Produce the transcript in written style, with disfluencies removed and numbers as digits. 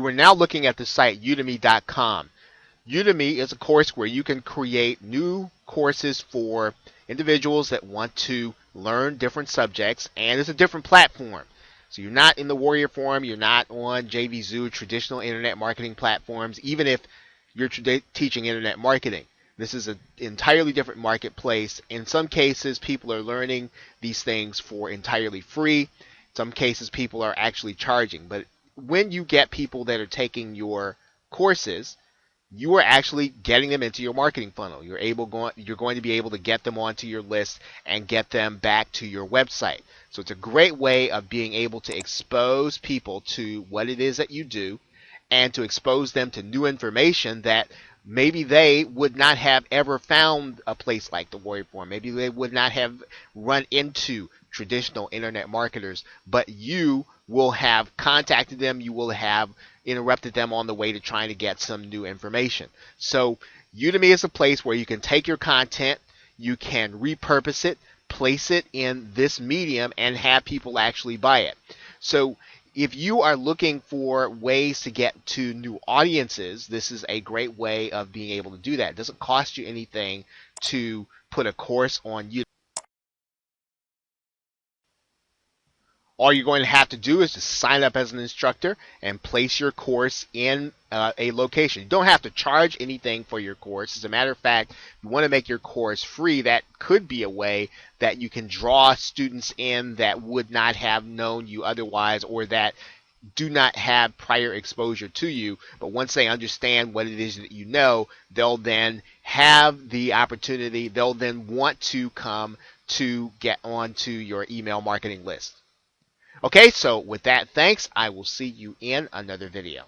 You are now looking at the site udemy.com. Udemy is a course where you can create new courses for individuals that want to learn different subjects, and it's a different platform. So you're not in the Warrior Forum, you're not on JVZoo, traditional internet marketing platforms, even if you're teaching internet marketing. This is an entirely different marketplace. In some cases, people are learning these things for entirely free. In some cases, people are actually charging. But when you get people that are taking your courses, you are actually getting them into your marketing funnel. You're going to be able to get them onto your list and get them back to your website. So it's a great way of being able to expose people to what it is that you do, and to expose them to new information that maybe they would not have ever found a place like the Warrior Forum. Maybe they would not have run into traditional internet marketers, but you will have contacted them, you will have interrupted them on the way to trying to get some new information. So Udemy is a place where you can take your content, you can repurpose it, place it in this medium, and have people actually buy it. So if you are looking for ways to get to new audiences, this is a great way of being able to do that. It doesn't cost you anything to put a course on Udemy. All you're going to have to do is just sign up as an instructor and place your course in a location. You don't have to charge anything for your course. As a matter of fact, if you want to make your course free, that could be a way that you can draw students in that would not have known you otherwise, or that do not have prior exposure to you. But once they understand what it is that you know, they'll then have the opportunity, they'll then want to come to get onto your email marketing list. Okay, so with that, thanks. I will see you in another video.